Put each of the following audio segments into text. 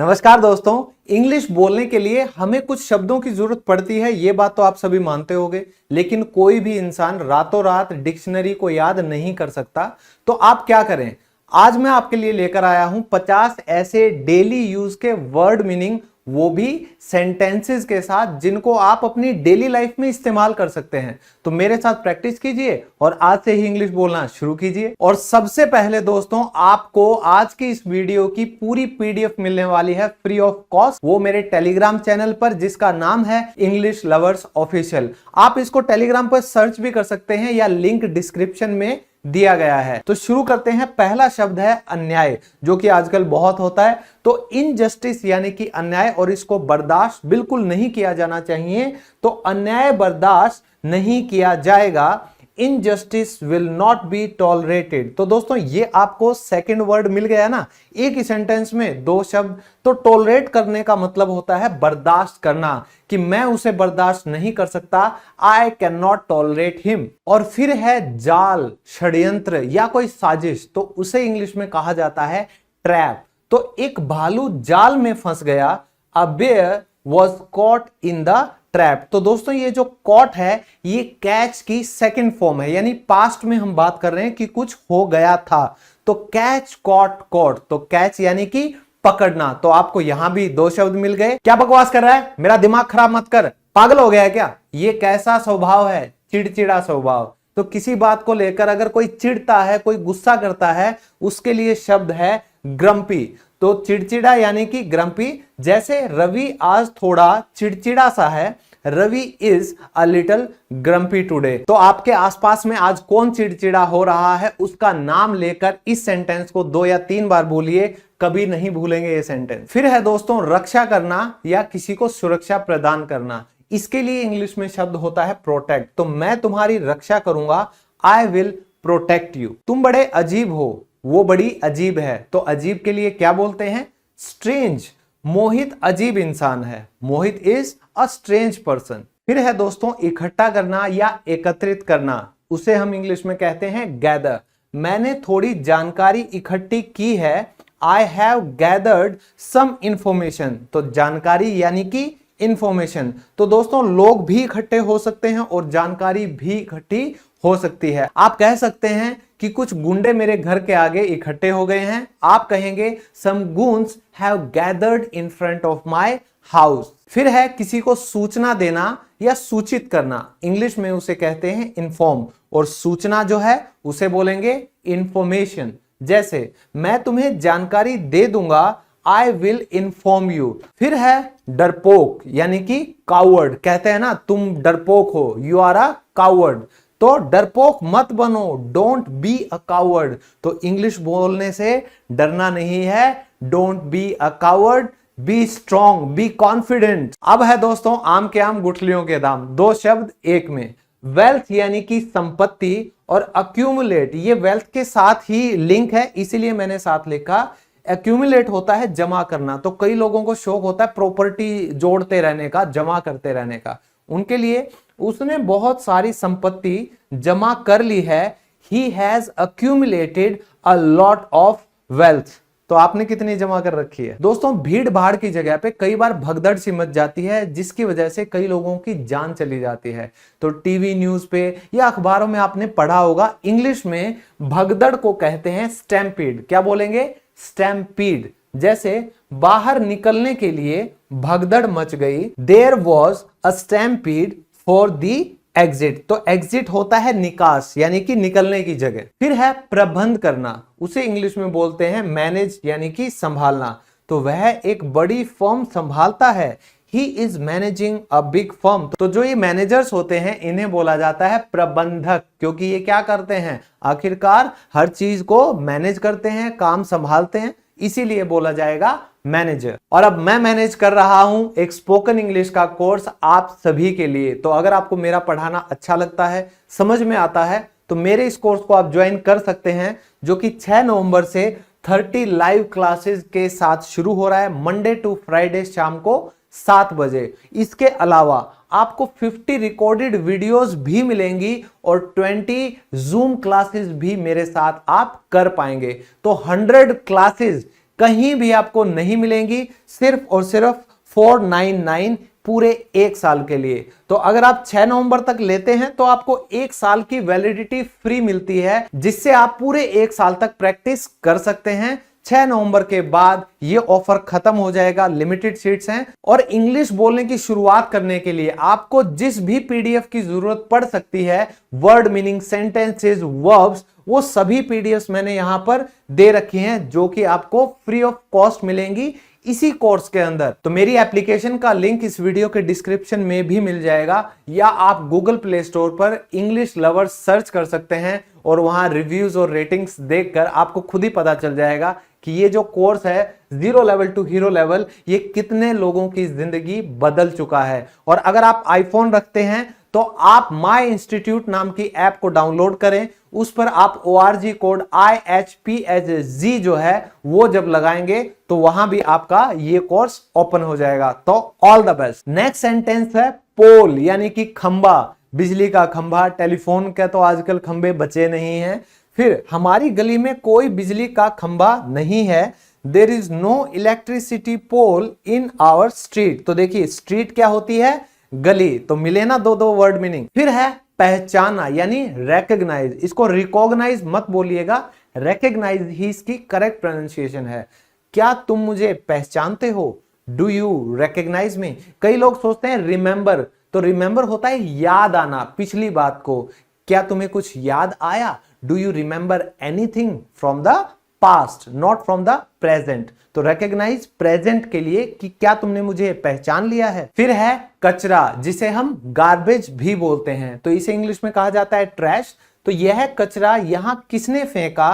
नमस्कार दोस्तों। इंग्लिश बोलने के लिए हमें कुछ शब्दों की जरूरत पड़ती है, ये बात तो आप सभी मानते होंगे। लेकिन कोई भी इंसान रातों रात डिक्शनरी को याद नहीं कर सकता। तो आप क्या करें, आज मैं आपके लिए लेकर आया हूं 50 ऐसे डेली यूज के वर्ड मीनिंग, वो भी सेंटेंसेस के साथ, जिनको आप अपनी डेली लाइफ में इस्तेमाल कर सकते हैं। तो मेरे साथ प्रैक्टिस कीजिए और आज से ही इंग्लिश बोलना शुरू कीजिए। और सबसे पहले दोस्तों, आपको आज की इस वीडियो की पूरी पीडीएफ मिलने वाली है फ्री ऑफ कॉस्ट, वो मेरे टेलीग्राम चैनल पर, जिसका नाम है इंग्लिश लवर्स ऑफिशियल। आप इसको टेलीग्राम पर सर्च भी कर सकते हैं या लिंक डिस्क्रिप्शन में दिया गया है। तो शुरू करते हैं। पहला शब्द है अन्याय, जो कि आजकल बहुत होता है। तो इनजस्टिस यानी कि अन्याय, और इसको बर्दाश्त बिल्कुल नहीं किया जाना चाहिए। तो अन्याय बर्दाश्त नहीं किया जाएगा। Injustice will not be tolerated. तो दोस्तों, ये आपको सेकंड वर्ड मिल गया ना, एक ही सेंटेंस में दो शब्द। तो टॉलरेट करने का मतलब होता है बर्दाश्त करना, कि मैं उसे बर्दाश्त नहीं कर सकता, I can not tolerate him. और फिर है जाल, षड्यंत्र या कोई साजिश, तो उसे इंग्लिश में कहा जाता है ट्रैप। तो एक भालू जाल में फंस गया, a bear was caught in the trap. तो दोस्तों, ये जो कॉट है, ये कैच की सेकंड फॉर्म है, यानी पास्ट में हम बात कर रहे हैं कि कुछ हो गया था। तो कैच, कॉट, कॉट। तो कैच यानी कि पकड़ना। तो आपको यहां भी दो शब्द मिल गए। क्या बकवास कर रहा है, मेरा दिमाग खराब मत कर, पागल हो गया है क्या? ये कैसा स्वभाव है? चिड़चिड़ा स्वभाव। तो किसी बात को लेकर अगर कोई चिढ़ता है, कोई गुस्सा करता है, उसके लिए शब्द है ग्रम्पी। तो चिड़चिड़ा यानी कि ग्रम्पी। जैसे रवि आज थोड़ा चिड़चिड़ा सा है, Ravi is a little grumpy today. तो आपके आसपास में आज कौन चिड़चिड़ा हो रहा है, उसका नाम लेकर इस सेंटेंस को 2 या 3 बार बोलिए, कभी नहीं भूलेंगे ये सेंटेंस। फिर है दोस्तों रक्षा करना या किसी को सुरक्षा प्रदान करना। इसके लिए इंग्लिश में शब्द होता है प्रोटेक्ट। तो मैं तुम्हारी रक्षा करूंगा, आई विल प्रोटेक्ट यू। तुम बड़े अजीब हो, वो बड़ी अजीब है। तो अजीब के लिए क्या बोलते हैं? स्ट्रेंज। मोहित अजीब इंसान है, मोहित इज अ स्ट्रेंज पर्सन। फिर है दोस्तों इकट्ठा करना या एकत्रित करना, उसे हम इंग्लिश में कहते हैं गैदर। मैंने थोड़ी जानकारी इकट्ठी की है, I have gathered some information. तो जानकारी यानी कि इंफॉर्मेशन। तो दोस्तों, लोग भी इकट्ठे हो सकते हैं और जानकारी भी इकट्ठी हो सकती है। आप कह सकते हैं कि कुछ गुंडे मेरे घर के आगे इकट्ठे हो गए हैं, आप कहेंगे सम गूंस have gathered in front of my house. फिर है किसी को सूचना देना या सूचित करना, इंग्लिश में उसे कहते हैं इन्फॉर्म, और सूचना जो है उसे बोलेंगे इंफॉर्मेशन। जैसे मैं तुम्हें जानकारी दे दूंगा, आई विल इन्फॉर्म यू। फिर है डरपोक यानी कि कावर्ड। कहते हैं ना, तुम डरपोक हो, यू आर अ कावर्ड। तो डरपोक मत बनो, डोंट बी अ कावर्ड। तो इंग्लिश बोलने से डरना नहीं है, don't be a coward, be strong, be confident. अब है दोस्तों आम के आम गुठलियों के दाम, दो शब्द एक में। वेल्थ यानी कि संपत्ति, और अक्यूमुलेट, ये वेल्थ के साथ ही लिंक है, इसीलिए मैंने साथ लिखा। एक्यूमुलेट होता है जमा करना। तो कई लोगों को शौक होता है प्रॉपर्टी जोड़ते रहने का, जमा करते रहने का। उनके लिए उसने बहुत सारी संपत्ति जमा कर ली है, he has accumulated a lot of wealth। तो आपने कितनी जमा कर रखी है? दोस्तों, भीड़ भाड़ की जगह पे कई बार भगदड़ सी मच जाती है, जिसकी वजह से कई लोगों की जान चली जाती है। तो टीवी न्यूज पे या अखबारों में आपने पढ़ा होगा, इंग्लिश में भगदड़ को कहते हैं स्टैम्पीड। क्या बोलेंगे? स्टैम्पीड। जैसे बाहर निकलने के लिए भगदड़ मच गई, there was a stampede for the exit. तो एग्जिट होता है निकास, यानी कि निकलने की जगह। फिर है प्रबंध करना, उसे इंग्लिश में बोलते हैं मैनेज यानी कि संभालना। तो वह एक बड़ी फर्म संभालता है, he is managing a big firm. तो जो ये मैनेजर्स होते हैं, इन्हें बोला जाता है प्रबंधक, क्योंकि ये क्या करते हैं? आखिरकार हर चीज को मैनेज करते हैं, काम संभालते हैं, इसीलिए बोला जाएगा मैनेजर। और अब मैं मैनेज कर रहा हूं एक स्पोकन इंग्लिश का कोर्स आप सभी के लिए। तो अगर आपको मेरा पढ़ाना अच्छा लगता है, समझ में आता है, तो मेरे इस कोर्स को आप ज्वाइन कर सकते हैं, जो कि 6 नवंबर से 30 लाइव क्लासेस के साथ शुरू हो रहा है, मंडे टू फ्राइडे शाम को 7 बजे। इसके अलावा आपको 50 रिकॉर्डेड वीडियोस भी मिलेंगी और 20 जूम क्लासेस भी मेरे साथ आप कर पाएंगे। तो 100 क्लासेस कहीं भी आपको नहीं मिलेंगी, सिर्फ और सिर्फ 499 पूरे 1 साल के लिए। तो अगर आप 6 नवंबर तक लेते हैं तो आपको 1 साल की वैलिडिटी फ्री मिलती है, जिससे आप पूरे 1 साल तक प्रैक्टिस कर सकते हैं। 6 नवंबर के बाद ये ऑफर खत्म हो जाएगा, लिमिटेड सीट्स हैं। और इंग्लिश बोलने की शुरुआत करने के लिए आपको जिस भी पीडीएफ की जरूरत पड़ सकती है, वर्ड मीनिंग, सेंटेंसेस, वर्ब्स, वो सभी पीडीएफ मैंने यहां पर दे रखी हैं, जो कि आपको फ्री ऑफ कॉस्ट मिलेंगी इसी कोर्स के अंदर। तो मेरी एप्लीकेशन का लिंक इस वीडियो के डिस्क्रिप्शन में भी मिल जाएगा, या आप गूगल प्ले स्टोर पर इंग्लिश लवर्स सर्च कर सकते हैं और वहां रिव्यूज और रेटिंग्स देखकर आपको खुद ही पता चल जाएगा कि ये जो कोर्स है zero level to hero level, ये कितने लोगों की जिंदगी बदल चुका है। और अगर आप आईफोन रखते हैं तो आप माई इंस्टीट्यूट नाम की ऐप को डाउनलोड करें, उस पर आप ORG कोड IHPHG जो है वो जब लगाएंगे तो वहां भी आपका ये कोर्स ओपन हो जाएगा। तो all the best. Next sentence है पोल, यानी कि खंबा, बिजली का खंभा। टेलीफोन के तो आजकल खंबे बचे नहीं हैं। फिर हमारी गली में कोई बिजली का खंबा नहीं है। There is no electricity pole in our street. तो देखिए स्ट्रीट क्या होती है, गली, तो मिले ना दो दो वर्ड मीनिंग। फिर है पहचाना, यानी रेकग्नाइज। इसको रिकॉग्नाइज मत बोलिएगा, रेकग्नाइज ही इसकी करेक्ट प्रोनाउंसिएशन है। क्या तुम मुझे पहचानते हो? डू यू रेकग्नाइज मी? कई लोग सोचते हैं रिमेंबर, तो रिमेंबर होता है याद आना पिछली बात को। क्या तुम्हें कुछ याद आया? Do you remember anything from the past, not from the present. तो रिकॉग्नाइज प्रेजेंट के लिए कि क्या तुमने मुझे पहचान लिया है। फिर है कचरा, जिसे हम गार्बेज भी बोलते हैं, तो इसे इंग्लिश में कहा जाता है ट्रैश। तो यह कचरा यहां किसने फेंका?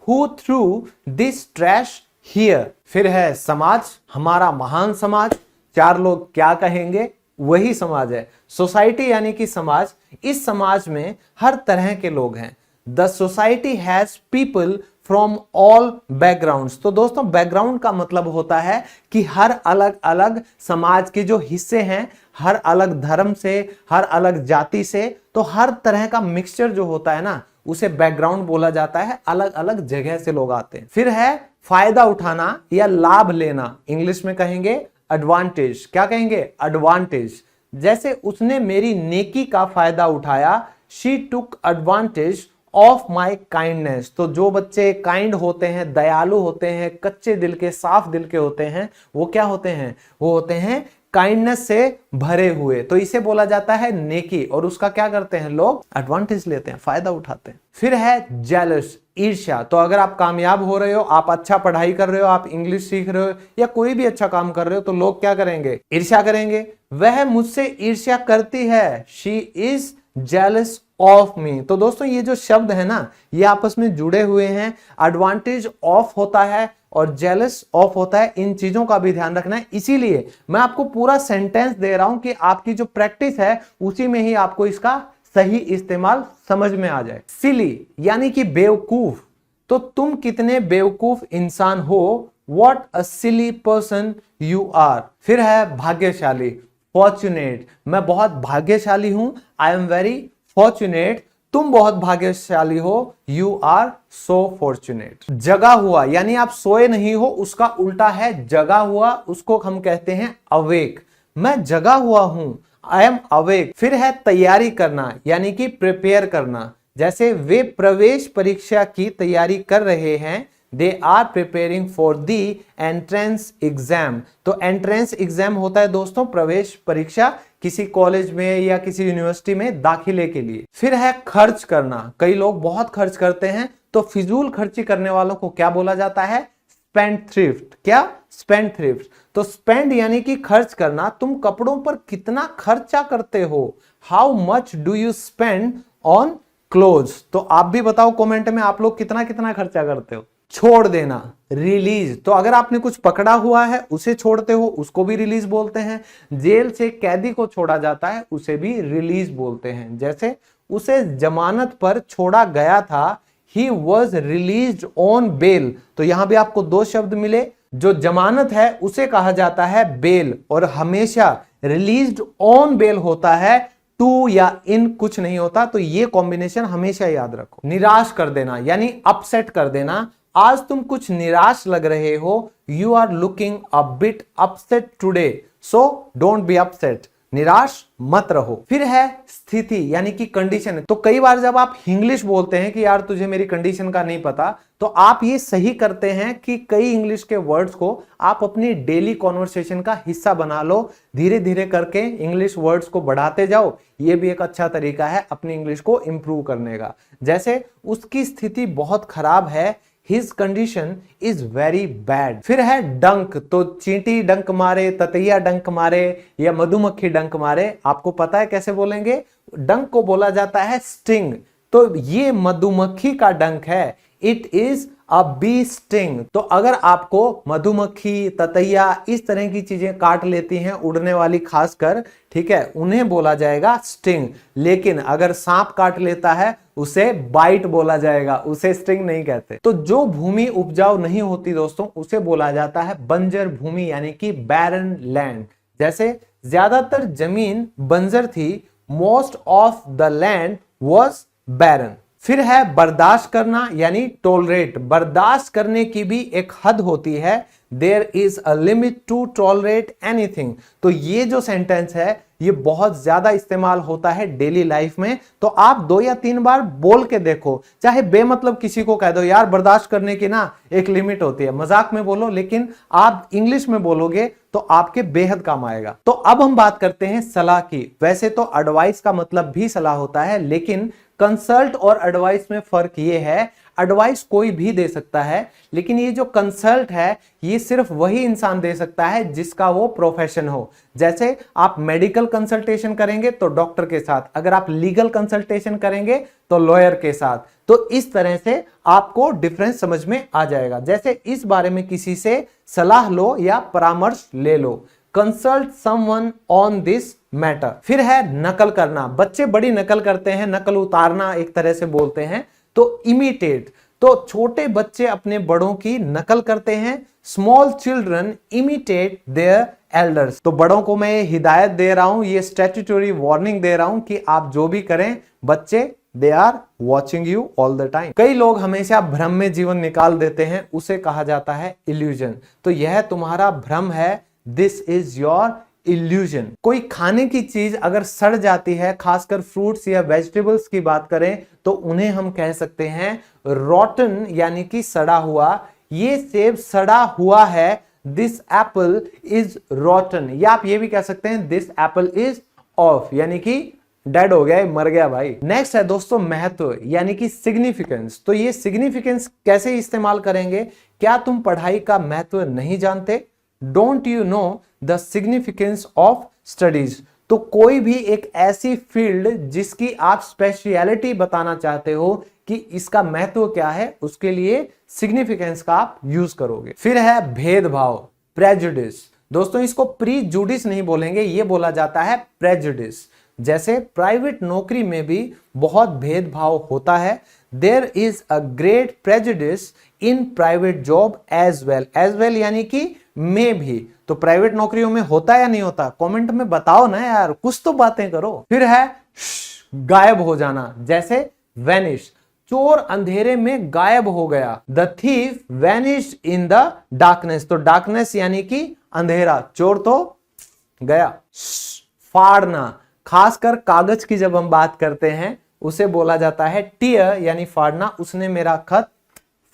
Who through this trash here. फिर है समाज, हमारा महान समाज। 4 लोग क्या कहेंगे, वही समाज है। सोसाइटी यानी कि समाज। इस समाज में हर तरह के लोग हैं। The society has people from all backgrounds. तो दोस्तों बैकग्राउंड का मतलब होता है कि हर अलग अलग समाज के जो हिस्से हैं, हर अलग धर्म से, हर अलग जाति से, तो हर तरह का मिक्सचर जो होता है ना, उसे बैकग्राउंड बोला जाता है। अलग अलग जगह से लोग आते हैं। फिर है फायदा उठाना या लाभ लेना, इंग्लिश में कहेंगे एडवांटेज। क्या कहेंगे? एडवांटेज। जैसे उसने मेरी नेकी का फायदा उठाया, she took advantage of my kindness. तो जो बच्चे काइंड होते हैं, दयालु होते हैं, कच्चे दिल के, साफ दिल के होते हैं, वो क्या होते हैं? वो होते हैं काइंडनेस से भरे हुए। तो इसे बोला जाता है नेकी, और उसका क्या करते हैं लोग? एडवांटेज लेते हैं, फायदा उठाते हैं। फिर है जेलस, ईर्ष्या। तो अगर आप कामयाब हो रहे हो, आप अच्छा पढ़ाई कर रहे हो, आप इंग्लिश सीख रहे हो, या कोई भी अच्छा काम कर रहे हो, तो लोग क्या करेंगे? ईर्ष्या करेंगे। वह मुझसे ईर्ष्या करती है, she is jealous of me. तो दोस्तों ये जो शब्द है ना, ये आपस में जुड़े हुए हैं। एडवांटेज ऑफ होता है और जेलस ऑफ होता है, इन चीजों का भी ध्यान रखना है। इसीलिए मैं आपको पूरा सेंटेंस दे रहा हूं कि आपकी जो प्रैक्टिस है उसी में ही आपको इसका सही इस्तेमाल समझ में आ जाए। सिली यानी कि बेवकूफ। तो तुम कितने बेवकूफ इंसान हो, what a silly person you are. फिर है भाग्यशाली, फॉर्चुनेट। मैं बहुत भाग्यशाली हूं, आई एम वेरी फॉर्चुनेट। तुम बहुत भाग्यशाली हो, यू आर सो फॉर्चुनेट। जगा हुआ यानी आप सोए नहीं हो, उसका उल्टा है जगा हुआ, उसको हम कहते हैं अवेक। मैं जगा हुआ हूं, आई एम अवेक। फिर है तैयारी करना यानी कि प्रिपेयर करना। जैसे वे प्रवेश परीक्षा की तैयारी कर रहे हैं, they are preparing for the entrance exam. तो एंट्रेंस एग्जाम होता है दोस्तों प्रवेश परीक्षा किसी कॉलेज में या किसी यूनिवर्सिटी में दाखिले के लिए। फिर है खर्च करना। कई लोग बहुत खर्च करते हैं, तो फिजूल खर्ची करने वालों को क्या बोला जाता है? Spendthrift. क्या? Spendthrift. तो स्पेंड यानी कि खर्च करना। तुम कपड़ों पर कितना खर्चा करते हो? How much do you spend on clothes. तो आप भी बताओ कमेंट में, आप लोग कितना कितना खर्चा करते हो? छोड़ देना, रिलीज। तो अगर आपने कुछ पकड़ा हुआ है उसे छोड़ते हो, उसको भी रिलीज बोलते हैं। जेल से कैदी को छोड़ा जाता है, उसे भी रिलीज बोलते हैं। जैसे उसे जमानत पर छोड़ा गया था, he was release on bail. तो यहां भी आपको 2 शब्द मिले। जो जमानत है उसे कहा जाता है बेल, और हमेशा रिलीज्ड ऑन बेल होता है, टू या इन कुछ नहीं होता। तो ये कॉम्बिनेशन हमेशा याद रखो। निराश कर देना यानी अपसेट कर देना, आज तुम कुछ निराश लग रहे हो, you are looking a bit upset today, so don't be upset, निराश मत रहो। फिर है स्थिति यानी कि कंडीशन। तो कई बार जब आप इंग्लिश बोलते हैं कि यार तुझे मेरी कंडीशन का नहीं पता, तो आप ये सही करते हैं कि कई इंग्लिश के वर्ड्स को आप अपनी डेली कॉन्वर्सेशन का हिस्सा बना लो। धीरे धीरे करके इंग्लिश वर्ड्स को बढ़ाते जाओ, ये भी एक अच्छा तरीका है अपनी इंग्लिश को इंप्रूव करने का। जैसे उसकी स्थिति बहुत खराब है, His condition is very bad। फिर है डंक। तो चींटी डंक मारे, ततैया डंक मारे या मधुमक्खी डंक मारे, आपको पता है कैसे बोलेंगे? डंक को बोला जाता है स्टिंग। तो ये मधुमक्खी का डंक है, it is a bee sting. तो अगर आपको मधुमक्खी, ततैया इस तरह की चीजें काट लेती हैं, उड़ने वाली खासकर, ठीक है, उन्हें बोला जाएगा स्टिंग। लेकिन अगर सांप काट लेता है उसे बाइट बोला जाएगा, उसे स्टिंग नहीं कहते। तो जो भूमि उपजाऊ नहीं होती दोस्तों, उसे बोला जाता है बंजर भूमि यानी कि बैरन लैंड। जैसे ज्यादातर जमीन बंजर थी, most of the land was barren. फिर है बर्दाश्त करना यानी टॉलरेट। बर्दाश्त करने की भी एक हद होती है, there is a limit to tolerate anything. तो ये जो सेंटेंस है ये बहुत ज्यादा इस्तेमाल होता है डेली लाइफ में। तो आप 2 या 3 बार बोल के देखो, चाहे बेमतलब किसी को कह दो यार बर्दाश्त करने की ना एक लिमिट होती है, मजाक में बोलो, लेकिन आप इंग्लिश में बोलोगे तो आपके बेहद काम आएगा। तो अब हम बात करते हैं सलाह की। वैसे तो एडवाइस का मतलब भी सलाह होता है, लेकिन कंसल्ट और एडवाइस में फर्क ये है, एडवाइस कोई भी दे सकता है, लेकिन ये जो कंसल्ट है ये सिर्फ वही इंसान दे सकता है जिसका वो प्रोफेशन हो। जैसे आप मेडिकल कंसल्टेशन करेंगे तो डॉक्टर के साथ, अगर आप लीगल कंसल्टेशन करेंगे तो लॉयर के साथ। तो इस तरह से आपको डिफरेंस समझ में आ जाएगा। जैसे इस बारे में किसी से सलाह लो या परामर्श ले लो, consult someone on this matter. फिर है नकल करना। बच्चे बड़ी नकल करते हैं, नकल उतारना एक तरह से बोलते हैं। तो इमिटेट, तो छोटे बच्चे अपने बड़ों की नकल करते हैं। Small children imitate their elders. तो बड़ों को मैं हिदायत दे रहा हूं, ये स्टैट्यूटरी वार्निंग दे रहा हूं कि आप जो भी करें, बच्चे they are watching you all the time. कई लोग हमेशा भ्रम में जीवन निकाल देते हैं, उसे कहा जाता है इल्यूजन। तो यह तुम्हारा भ्रम है, दिस इज योर इल्यूजन। कोई खाने की चीज अगर सड़ जाती है, खासकर फ्रूट्स या वेजिटेबल्स की बात करें, तो उन्हें हम कह सकते हैं रॉटन यानी कि सड़ा हुआ। ये सेब सड़ा हुआ है, दिस एप्पल इज रॉटन। या आप ये भी कह सकते हैं दिस एप्पल इज ऑफ, यानी कि डेड हो गया, मर गया भाई। नेक्स्ट है दोस्तों महत्व यानी कि सिग्निफिकेंस। तो ये सिग्निफिकेंस कैसे इस्तेमाल करेंगे? क्या तुम पढ़ाई का महत्व नहीं जानते? Don't you know the significance of studies. तो कोई भी एक ऐसी फील्ड जिसकी आप स्पेशलिटी बताना चाहते हो कि इसका महत्व क्या है, उसके लिए सिग्निफिकेंस का आप यूज करोगे। फिर है भेदभाव, प्रेजुडिस। दोस्तों इसको प्रीजुडिस नहीं बोलेंगे, ये बोला जाता है प्रेजुडिस। जैसे प्राइवेट नौकरी में भी बहुत भेदभाव होता है, there is a great prejudice in private job as well. As well यानी कि में भी। तो प्राइवेट नौकरियों में होता या नहीं होता? कमेंट में बताओ ना यार, कुछ तो बातें करो। फिर है गायब हो जाना, जैसे वैनिश। चोर अंधेरे में गायब हो गया, the thief vanished in the darkness. तो डार्कनेस यानी कि अंधेरा, चोर तो गया। फाड़ना, खासकर कागज की जब हम बात करते हैं उसे बोला जाता है टीयर यानी फाड़ना। उसने मेरा खत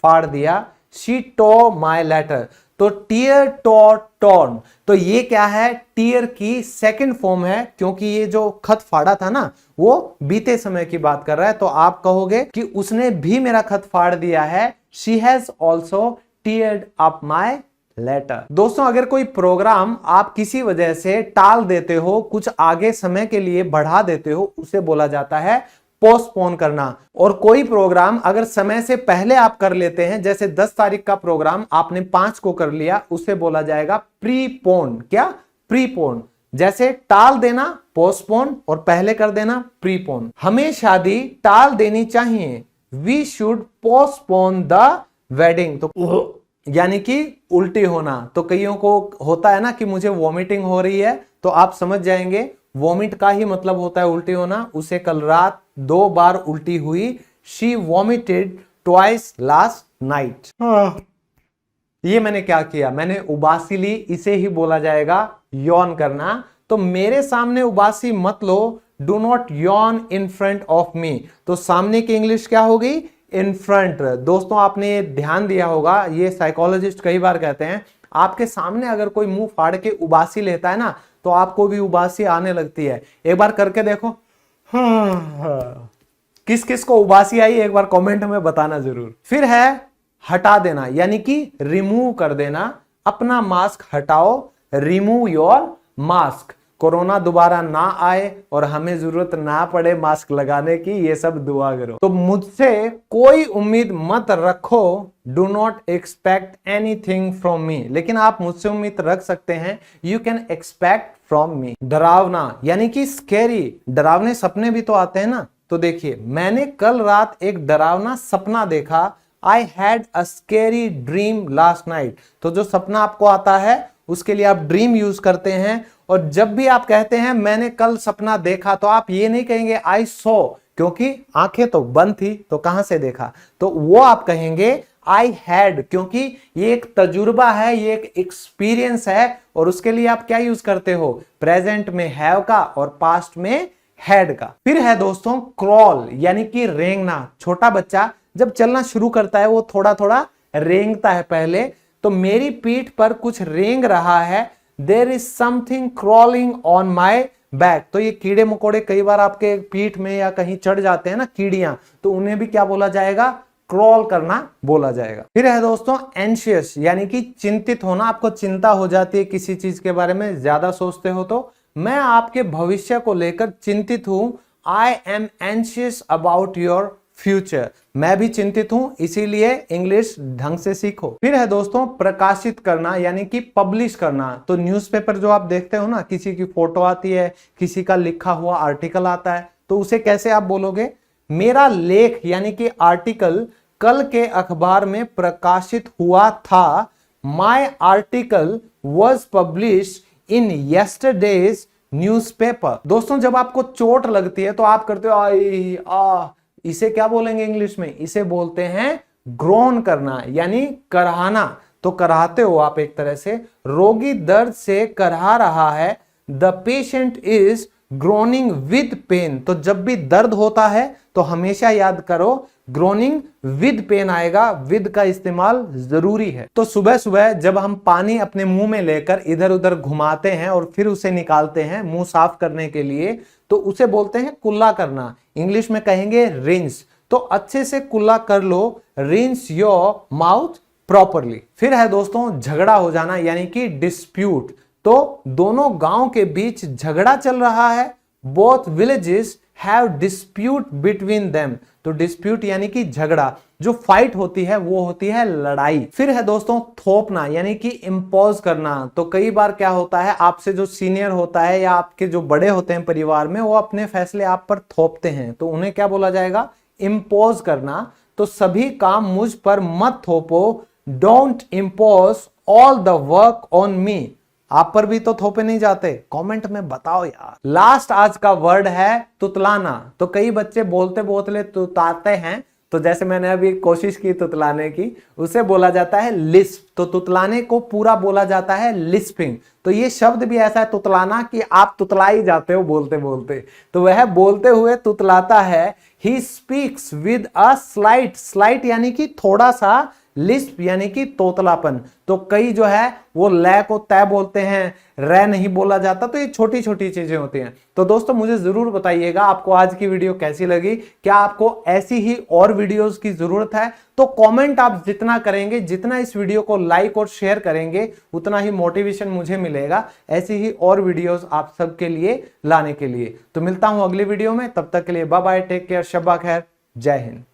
फाड़ दिया। She tore my letter. तो टीयर, टॉर, टॉर्न। तो ये क्या है? टीयर की सेकंड फॉर्म है, क्योंकि ये जो खत फाड़ा था ना वो बीते समय की बात कर रहा है। तो आप कहोगे कि उसने भी मेरा खत फाड़ दिया है, she has also teared up my letter. दोस्तों अगर कोई प्रोग्राम आप किसी वजह से टाल देते हो, कुछ आगे समय के लिए बढ़ा देते हो, उसे बोला जाता है पोस्टपोन करना। और कोई प्रोग्राम अगर समय से पहले आप कर लेते हैं, जैसे 10 तारीख का प्रोग्राम आपने 5 को कर लिया, उसे बोला जाएगा प्रीपोन। क्या? प्रीपोन। जैसे टाल देना पोस्टपोन और पहले कर देना प्रीपोन। हमें शादी टाल देनी चाहिए, we should postpone the wedding. तो यानी कि उल्टी होना। तो कईयों को होता है ना कि मुझे वॉमिटिंग हो रही है, तो आप समझ जाएंगे वॉमिट का ही मतलब होता है उल्टी होना। उसे कल रात 2 बार उल्टी हुई, she vomited twice last night. ये मैंने क्या किया, मैंने उबासी ली, इसे ही बोला जाएगा यौन करना। तो मेरे सामने उबासी मत लो, do not yawn in front of me. तो सामने की इंग्लिश क्या होगी, इन फ्रंट। दोस्तों आपने ये ध्यान दिया होगा, ये साइकोलॉजिस्ट कई बार कहते हैं आपके सामने अगर कोई मुंह फाड़ के उबासी लेता है ना तो आपको भी उबासी आने लगती है। एक बार करके देखो। किस किस को उबासी आई एक बार कमेंट में बताना जरूर। फिर है हटा देना, यानी कि रिमूव कर देना। अपना मास्क हटाओ, रिमूव योर मास्क। कोरोना दोबारा ना आए और हमें जरूरत ना पड़े मास्क लगाने की, ये सब दुआ करो। तो मुझसे कोई उम्मीद मत रखो, do not expect anything from me. लेकिन आप मुझसे उम्मीद रख सकते हैं, you can expect from me. डरावना यानी कि स्कैरी, डरावने सपने भी तो आते हैं ना। तो देखिए, मैंने कल रात एक डरावना सपना देखा। I had a scary dream last night। तो जो सपना आपको आता है उसके लिए आप ड्रीम यूज करते हैं। और जब भी आप कहते हैं मैंने कल सपना देखा, तो आप ये नहीं कहेंगे I saw, क्योंकि आंखें तो बंद थी तो कहां से देखा। तो वो आप कहेंगे I had, क्योंकि ये एक तजुर्बा है, ये एक एक्सपीरियंस है। और उसके लिए आप क्या यूज करते हो, प्रेजेंट में हैव का और पास्ट में हैड का। फिर है दोस्तों क्रॉल, यानी कि रेंगना। छोटा बच्चा जब चलना शुरू करता है वो थोड़ा थोड़ा रेंगता है पहले। तो मेरी पीठ पर कुछ रेंग रहा है, there is something crawling on my back. तो ये कीड़े मकोड़े कई बार आपके पीठ में या कहीं चढ़ जाते हैं ना, कीड़ियां, तो उन्हें भी क्या बोला जाएगा, क्रॉल करना बोला जाएगा। फिर है दोस्तों एंशियस, यानी कि चिंतित होना। आपको चिंता हो जाती है किसी चीज के बारे में, ज्यादा सोचते हो। तो मैं आपके भविष्य को लेकर चिंतित हूं, I am anxious about your future. मैं भी चिंतित हूं, इसीलिए इंग्लिश ढंग से सीखो। फिर है दोस्तों प्रकाशित करना, यानी कि पब्लिश करना। तो न्यूज़पेपर जो आप देखते हो ना, किसी की फोटो आती है, किसी का लिखा हुआ आर्टिकल आता है, तो उसे कैसे आप बोलोगे, मेरा लेख यानी कि आर्टिकल कल के अखबार में प्रकाशित हुआ था। My article was published in yesterday's newspaper. दोस्तों जब आपको चोट लगती है तो आप करते हो आई आ, इसे क्या बोलेंगे इंग्लिश में, इसे बोलते हैं ग्रोन करना, यानी करहाना। तो कराहते हो आप एक तरह से। रोगी दर्द से करहा रहा है, the patient is groaning with pain. तो जब भी दर्द होता है तो हमेशा याद करो ग्रोनिंग विद पेन आएगा, विद का इस्तेमाल जरूरी है। तो सुबह सुबह जब हम पानी अपने मुंह में लेकर इधर उधर घुमाते हैं और फिर उसे निकालते हैं मुंह साफ करने के लिए, तो उसे बोलते हैं कुल्ला करना। इंग्लिश में कहेंगे रिंस। तो अच्छे से कुल्ला कर लो, रिंस योर माउथ प्रॉपरली। फिर है दोस्तों झगड़ा हो जाना, यानी कि डिस्प्यूट। तो दोनों गांव के बीच झगड़ा चल रहा है, both villages have dispute between them. तो डिस्प्यूट यानी कि झगड़ा, जो फाइट होती है वो होती है लड़ाई। फिर है दोस्तों थोपना, यानी कि इंपोज करना। तो कई बार क्या होता है, आपसे जो सीनियर होता है या आपके जो बड़े होते हैं परिवार में, वो अपने फैसले आप पर थोपते हैं, तो उन्हें क्या बोला जाएगा, इंपोज करना। तो सभी काम मुझ पर मत थोपो, don't impose all the work on me. आप पर भी तो थोपे नहीं जाते, कमेंट में बताओ यार। लास्ट आज का वर्ड है तुतलाना। तो कई बच्चे बोलते बोलते तुताते हैं, तो जैसे मैंने अभी कोशिश की तुतलाने की, उसे बोला जाता है लिस्प। तो तुतलाने को पूरा बोला जाता है लिस्पिंग। तो ये शब्द भी ऐसा है तुतलाना कि आप तुतला ही जाते हो बोलते बोलते। तो वह बोलते हुए तुतलाता है। He speaks with a slight, slight यानी कि थोड़ा सा, लिस्प यानी कि तोतलापन। तो कई जो है वो लय को तय बोलते हैं, रे नहीं बोला जाता। तो ये छोटी छोटी चीजें होती हैं। तो दोस्तों मुझे जरूर बताइएगा आपको आज की वीडियो कैसी लगी। क्या आपको ऐसी ही और वीडियोस की जरूरत है? तो कमेंट आप जितना करेंगे, जितना इस वीडियो को लाइक और शेयर करेंगे, उतना ही मोटिवेशन मुझे मिलेगा ऐसी ही और वीडियोस आप सबके लिए लाने के लिए। तो मिलता हूं अगली वीडियो में, तब तक के लिए बाय बाय, टेक केयर, शब्बा खैर, जय हिंद।